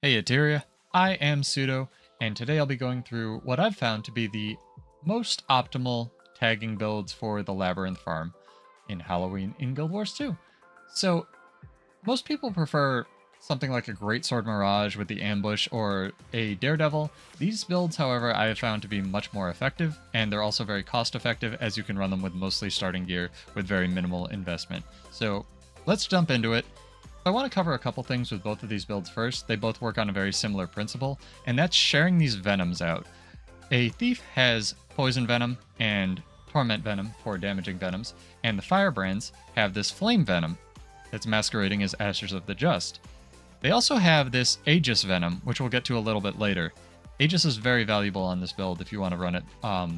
Hey Eteria, I am Pseudo, and today I'll be going through what I've found to be the most optimal tagging builds for the Labyrinth farm in Halloween in Guild Wars 2. So, most people prefer something like a Greatsword Mirage with the ambush or a Daredevil. These builds, however, I have found to be much more effective, and they're also very cost effective as you can run them with mostly starting gear with very minimal investment. So, let's jump into it. I want to cover a couple things with both of these builds first. They both work on a very similar principle, and that's sharing these venoms out. A thief has poison venom and torment venom for damaging venoms, and the Firebrands have this flame venom that's masquerading as Ashes of the Just. They also have this Aegis venom, which we'll get to a little bit later. Aegis is very valuable on this build if you want to run it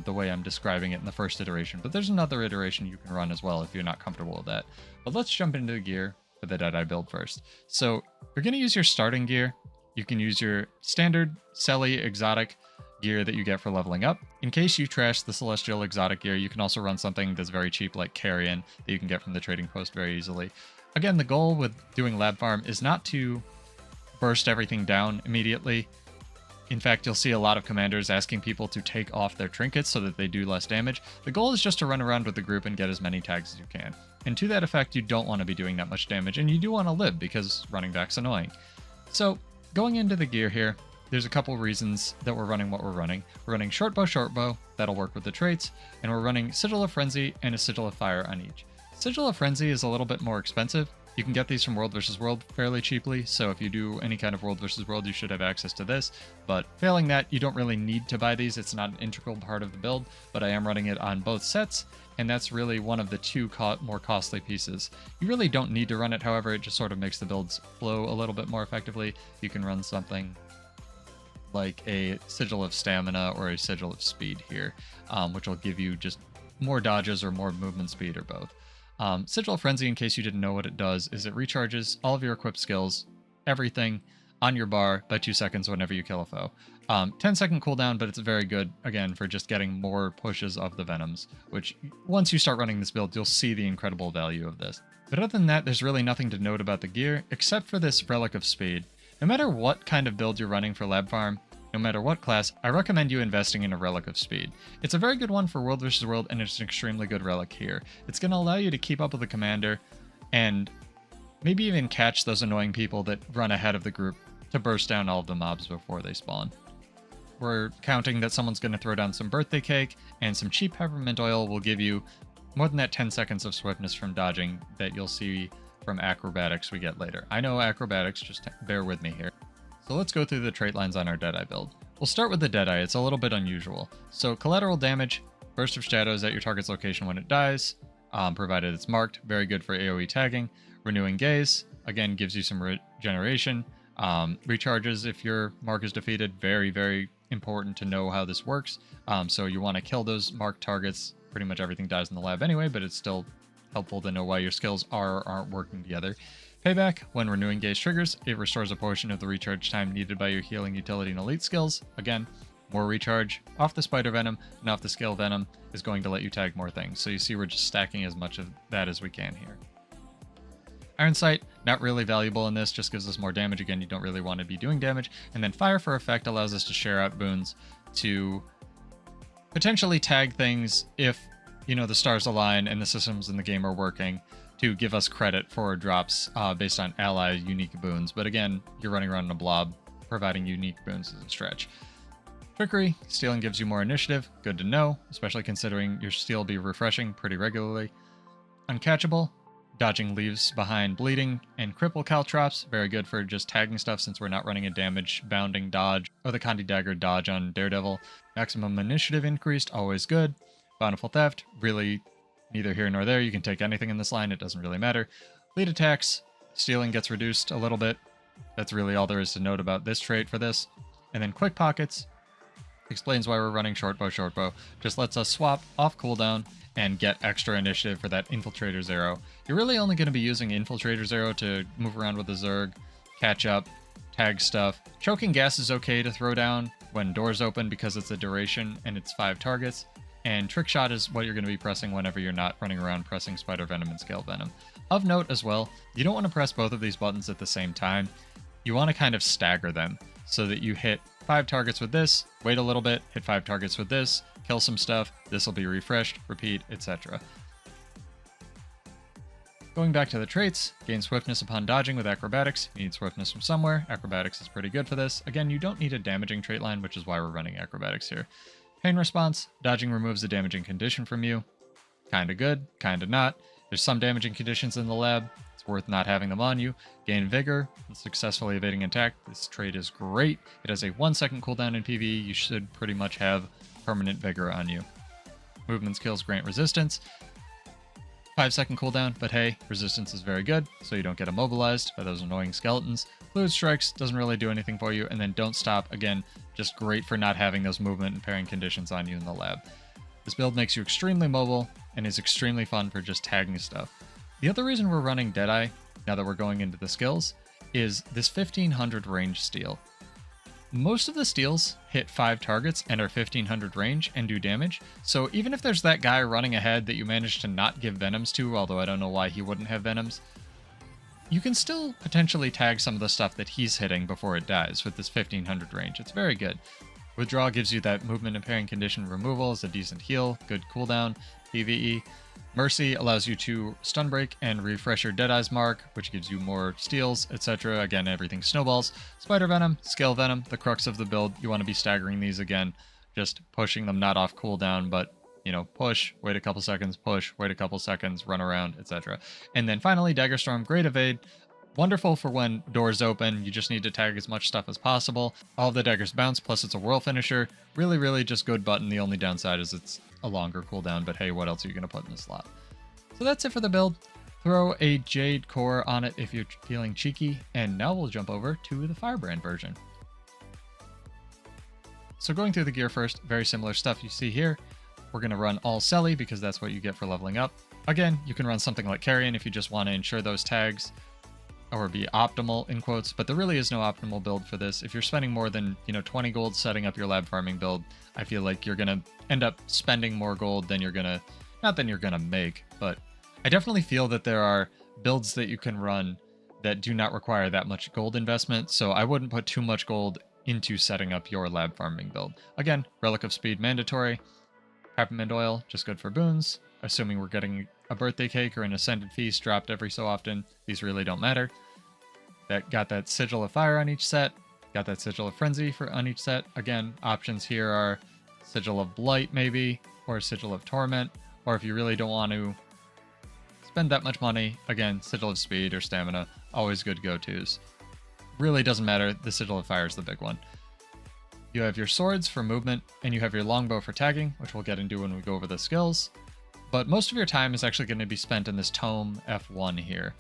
the way I'm describing it in the first iteration, but there's another iteration you can run as well if you're not comfortable with that. But let's jump into the gear for the Deadeye build first. So you're going to use your starting gear. You can use your standard Selly exotic gear that you get for leveling up. In case you trash the celestial exotic gear, you can also run something that's very cheap like carrion that you can get from the trading post very easily. Again, the goal with doing lab farm is not to burst everything down immediately. In fact, you'll see a lot of commanders asking people to take off their trinkets so that they do less damage. The goal is just to run around with the group and get as many tags as you can. And to that effect, you don't want to be doing that much damage, and you do want to live because running back's annoying. So, going into the gear here, there's a couple reasons that we're running what we're running. We're running short bow, that'll work with the traits, and we're running Sigil of Frenzy and a Sigil of Fire on each. Sigil of Frenzy is a little bit more expensive. You can get these from World vs. World fairly cheaply, so if you do any kind of World vs. World, you should have access to this. But failing that, you don't really need to buy these. It's not an integral part of the build, but I am running it on both sets, and that's really one of the two more costly pieces. You really don't need to run it, however, it just sort of makes the builds flow a little bit more effectively. You can run something like a Sigil of Stamina or a Sigil of Speed here, which will give you just more dodges or more movement speed or both. Sigil of Frenzy, in case you didn't know what it does, is it recharges all of your equipped skills, everything, on your bar by 2 seconds whenever you kill a foe. 10-second cooldown, but it's very good, again, for just getting more pushes of the Venoms, which, once you start running this build, you'll see the incredible value of this. But other than that, there's really nothing to note about the gear, except for this Relic of Speed. No matter what kind of build you're running for Lab Farm, no matter what class, I recommend you investing in a Relic of Speed. It's a very good one for World vs. World, and it's an extremely good relic here. It's going to allow you to keep up with the commander, and maybe even catch those annoying people that run ahead of the group to burst down all of the mobs before they spawn. We're counting that someone's going to throw down some birthday cake, and some cheap peppermint oil will give you more than that 10 seconds of swiftness from dodging that you'll see from acrobatics we get later. I know acrobatics, just bear with me here. So let's go through the trait lines on our Deadeye build. We'll start with the Deadeye. It's a little bit unusual. So collateral damage, burst of shadows at your target's location when it dies, provided it's marked, very good for AoE tagging. Renewing gaze, again, gives you some regeneration. Recharges if your mark is defeated, very, very important to know how this works. So you want to kill those marked targets. Pretty much everything dies in the lab anyway, but it's still helpful to know why your skills are or aren't working together. Payback, when renewing gaze triggers, it restores a portion of the recharge time needed by your healing, utility, and elite skills. Again, more recharge off the spider venom and off the scale venom is going to let you tag more things. So you see we're just stacking as much of that as we can here. Iron Sight, not really valuable in this, just gives us more damage. Again, you don't really want to be doing damage. And then Fire for Effect allows us to share out boons to potentially tag things if, you know, the stars align and the systems in the game are working, to give us credit for drops based on ally unique boons. But again, you're running around in a blob, providing unique boons is a stretch. Trickery, stealing gives you more initiative, good to know, especially considering your steal will be refreshing pretty regularly. Uncatchable, dodging leaves behind bleeding and cripple caltrops, very good for just tagging stuff since we're not running a damage bounding dodge or the Condi Dagger dodge on Daredevil. Maximum initiative increased, always good. Bountiful Theft, really neither here nor there. You can take anything in this line, it doesn't really matter. Lead attacks, stealing gets reduced a little bit. That's really all there is to note about this trait for this. And then Quick Pockets explains why we're running short bow. Just lets us swap off cooldown and get extra initiative for that Infiltrator's Arrow. You're really only going to be using Infiltrator's Arrow to move around with the Zerg, catch up, tag stuff. Choking Gas is okay to throw down when doors open because it's a duration and it's 5 targets. And Trick Shot is what you're going to be pressing whenever you're not running around pressing Spider Venom and Scale Venom. Of note as well, you don't want to press both of these buttons at the same time. you want to kind of stagger them so that you hit 5 targets with this, wait a little bit, hit 5 targets with this, kill some stuff, this will be refreshed, repeat, etc. Going back to the traits, gain swiftness upon dodging with acrobatics. You need swiftness from somewhere. Acrobatics is pretty good for this. Again, you don't need a damaging trait line, which is why we're running acrobatics here. Pain response, dodging removes a damaging condition from you. Kinda good, kinda not. There's some damaging conditions in the lab. It's worth not having them on you. Gain vigor, successfully evading attack. This trait is great. It has a 1-second cooldown in PvE. You should pretty much have permanent vigor on you. Movement skills grant resistance. 5-second cooldown, but hey, resistance is very good, so you don't get immobilized by those annoying skeletons. Fluid strikes doesn't really do anything for you, and then don't stop, again, just great for not having those movement impairing conditions on you in the lab. This build makes you extremely mobile and is extremely fun for just tagging stuff. The other reason we're running Deadeye, now that we're going into the skills, is this 1500 range steal. Most of the steals hit 5 targets and are 1500 range and do damage, so even if there's that guy running ahead that you managed to not give venoms to, although I don't know why he wouldn't have venoms, you can still potentially tag some of the stuff that he's hitting before it dies with this 1500 range. It's very good. Withdraw gives you that movement impairing condition removal as a decent heal, good cooldown, PvE. Mercy allows you to stun break and refresh your Deadeye's mark, which gives you more steals, etc. Again, everything snowballs. Spider Venom, Scale Venom, the crux of the build. You want to be staggering these again, just pushing them not off cooldown, but, you know, push, wait a couple seconds, push, wait a couple seconds, run around, etc. And then finally, Dagger Storm, Great Evade. Wonderful for when doors open, you just need to tag as much stuff as possible. All of the daggers bounce, plus it's a whirl finisher. Really, really just good button. The only downside is it's a longer cooldown, but hey, what else are you going to put in the slot? So that's it for the build. Throw a jade core on it if you're feeling cheeky, and now we'll jump over to the Firebrand version. So going through the gear first, very similar stuff you see here. We're going to run all Selly because that's what you get for leveling up. Again, you can run something like Carrion if you just want to ensure those tags or be optimal in quotes, but there really is no optimal build for this. If you're spending more than, 20 gold setting up your lab farming build, I feel like you're going to end up spending more gold than you're going to, not than you're going to make, but I definitely feel that there are builds that you can run that do not require that much gold investment, so I wouldn't put too much gold into setting up your lab farming build. Again, Relic of Speed mandatory, peppermint oil, just good for boons, assuming we're getting a birthday cake or an ascended feast dropped every so often. These really don't matter. Got that Sigil of Fire on each set, got that Sigil of Frenzy on each set. Again, options here are Sigil of Blight maybe, or Sigil of Torment, or if you really don't want to spend that much money, again, Sigil of Speed or Stamina, always good go-tos. Really doesn't matter, the Sigil of Fire is the big one. You have your swords for movement, and you have your longbow for tagging, which we'll get into when we go over the skills. But most of your time is actually going to be spent in this Tome F1 here.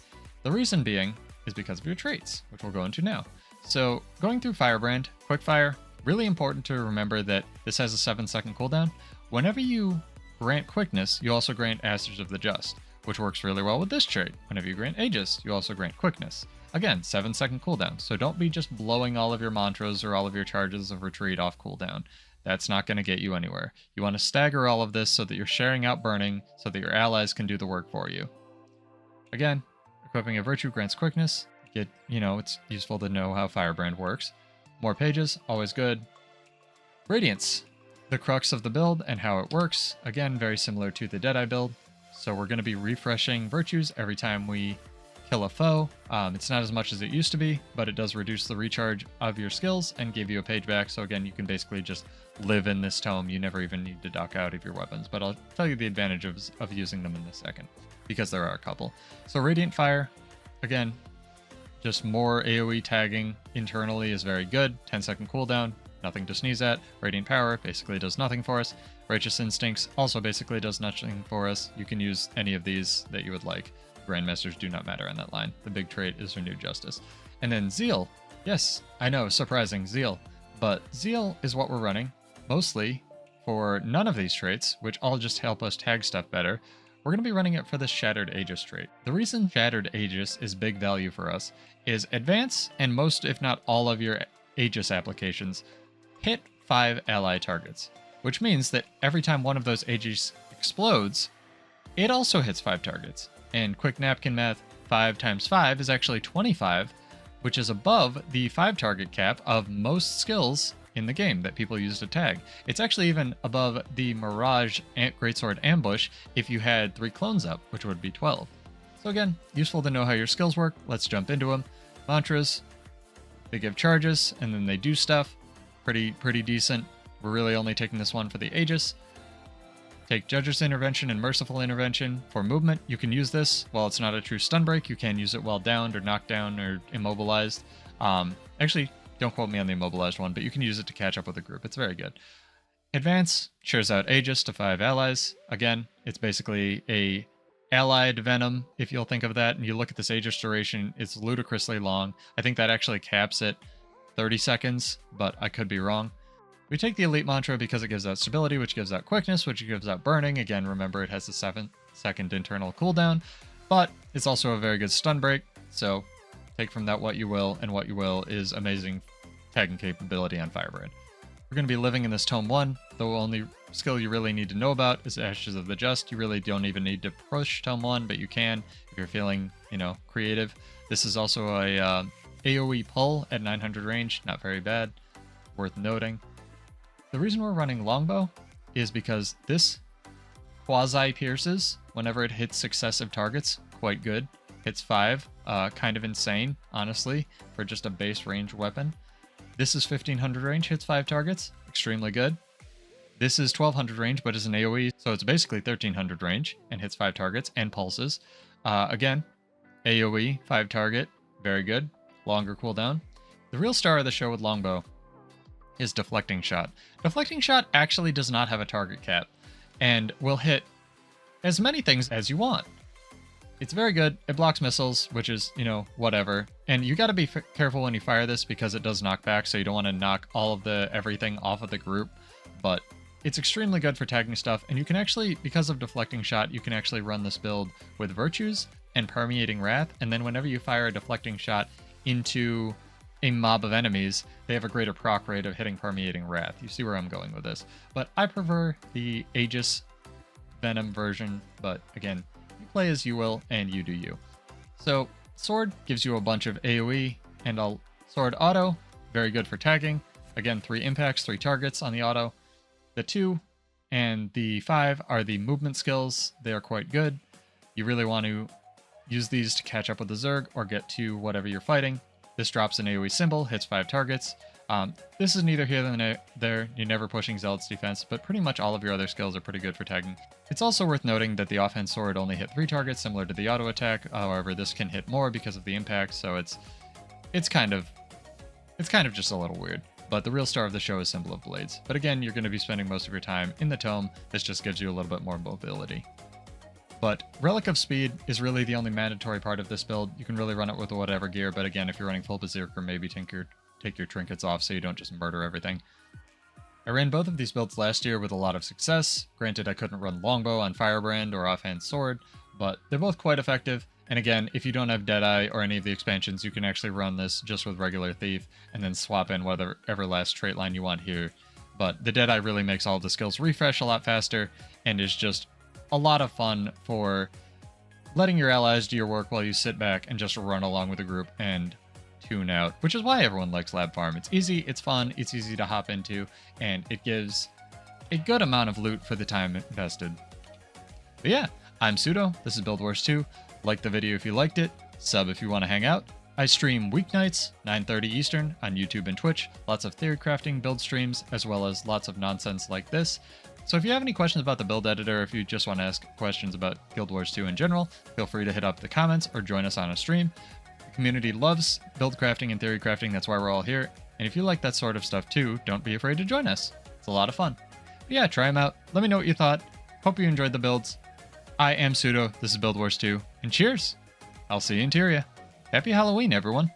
The reason being is because of your traits, which we'll go into now. So going through Firebrand, Quickfire, really important to remember that this has a 7-second cooldown. Whenever you grant quickness, you also grant Ashes of the Just, which works really well with this trait. Whenever you grant Aegis, you also grant quickness. Again, 7-second cooldown, so don't be just blowing all of your mantras or all of your charges of retreat off cooldown. That's not going to get you anywhere. You want to stagger all of this so that you're sharing out burning, so that your allies can do the work for you. Again, equipping a virtue grants quickness. It's useful to know how Firebrand works. More pages, always good. Radiance, the crux of the build and how it works. Again, very similar to the Deadeye build. So we're going to be refreshing virtues every time we kill a foe. It's not as much as it used to be, but it does reduce the recharge of your skills and give you a page back. So again, you can basically just live in this tome. You never even need to dock out of your weapons, but I'll tell you the advantage of using them in a second, because there are a couple. So Radiant Fire, again, just more AoE tagging internally is very good. 10-second cooldown, nothing to sneeze at. Radiant Power basically does nothing for us. Righteous Instincts also basically does nothing for us. You can use any of these that you would like. Grandmasters do not matter on that line. The big trait is Renewed Justice. And then Zeal. Yes, I know, surprising, Zeal. But Zeal is what we're running, mostly for none of these traits, which all just help us tag stuff better. We're going to be running it for the Shattered Aegis trait. The reason Shattered Aegis is big value for us is advance and most, if not all, of your Aegis applications hit 5 ally targets, which means that every time one of those Aegis explodes, it also hits 5 targets. And quick napkin math, 5 times 5 is actually 25, which is above the 5 target cap of most skills in the game that people use to tag. It's actually even above the Mirage Greatsword Ambush if you had 3 clones up, which would be 12. So again, useful to know how your skills work. Let's jump into them. Mantras, they give charges, and then they do stuff. Pretty decent. We're really only taking this one for the Aegis. Take Judge's Intervention and Merciful Intervention. For movement, you can use this. While it's not a true stun break, you can use it while downed or knocked down or immobilized. Actually, don't quote me on the immobilized one, but you can use it to catch up with a group. It's very good. Advance shares out Aegis to 5 allies. Again, it's basically a allied venom, if you'll think of that. And you look at this Aegis duration, it's ludicrously long. I think that actually caps at 30 seconds, but I could be wrong. We take the Elite Mantra because it gives out stability, which gives out quickness, which gives out burning. Again, remember it has a 7-second internal cooldown, but it's also a very good stun break. So take from that what you will, and what you will is amazing tagging capability on Firebrand. We're going to be living in this Tome 1. The only skill you really need to know about is Ashes of the Just. You really don't even need to push Tome 1, but you can if you're feeling, creative. This is also a AoE pull at 900 range. Not very bad. Worth noting. The reason we're running Longbow is because this quasi-pierces whenever it hits successive targets. Quite good. Hits 5. Kind of insane, honestly, for just a base range weapon. This is 1500 range, hits 5 targets. Extremely good. This is 1200 range, but is an AoE, so it's basically 1300 range and hits 5 targets and pulses. Again, AoE, 5 target. Very good. Longer cooldown. The real star of the show with Longbow is Deflecting Shot. Deflecting Shot actually does not have a target cap and will hit as many things as you want. It's very good. It blocks missiles, which is, whatever. And you got to be careful when you fire this because it does knockback, so you don't want to knock all of the everything off of the group. But it's extremely good for tagging stuff, and you can actually, because of Deflecting Shot, you can actually run this build with Virtues and Permeating Wrath, and then whenever you fire a Deflecting Shot into a mob of enemies, they have a greater proc rate of hitting Permeating Wrath. You see where I'm going with this. But I prefer the Aegis Venom version, but again, you play as you will, and you do you. So, Sword gives you a bunch of AoE, and a Sword Auto, very good for tagging. Again, 3 impacts, 3 targets on the auto. The 2 and the 5 are the movement skills. They are quite good. You really want to use these to catch up with the Zerg or get to whatever you're fighting. This drops an AoE symbol, hits 5 targets. This is neither here nor there. You're never pushing Zealot's defense, but pretty much all of your other skills are pretty good for tagging. It's also worth noting that the offhand sword only hit 3 targets, similar to the auto attack. However, this can hit more because of the impact, so it's kind of just a little weird. But the real star of the show is Symbol of Blades. But again, you're going to be spending most of your time in the tome. This just gives you a little bit more mobility. But Relic of Speed is really the only mandatory part of this build. You can really run it with whatever gear, but again, if you're running full Berserker, maybe take your trinkets off so you don't just murder everything. I ran both of these builds last year with a lot of success. Granted, I couldn't run Longbow on Firebrand or Offhand Sword, but they're both quite effective. And again, if you don't have Deadeye or any of the expansions, you can actually run this just with regular Thief and then swap in whatever last trait line you want here. But the Deadeye really makes all of the skills refresh a lot faster and is just a lot of fun for letting your allies do your work while you sit back and just run along with the group and tune out, which is why everyone likes Lab Farm. It's easy, it's fun, it's easy to hop into, and it gives a good amount of loot for the time invested. But yeah, I'm Pseudo, this is Build Wars 2. Like the video if you liked it, sub if you want to hang out. I stream weeknights, 9:30 Eastern, on YouTube and Twitch. Lots of theory crafting build streams, as well as lots of nonsense like this. So if you have any questions about the build editor, or if you just want to ask questions about Guild Wars 2 in general, feel free to hit up the comments or join us on a stream. The community loves build crafting and theory crafting, that's why we're all here. And if you like that sort of stuff too, don't be afraid to join us. It's a lot of fun. But yeah, try them out. Let me know what you thought. Hope you enjoyed the builds. I am Pseudo, this is Build Wars 2, and cheers! I'll see you in Tyria. Happy Halloween, everyone!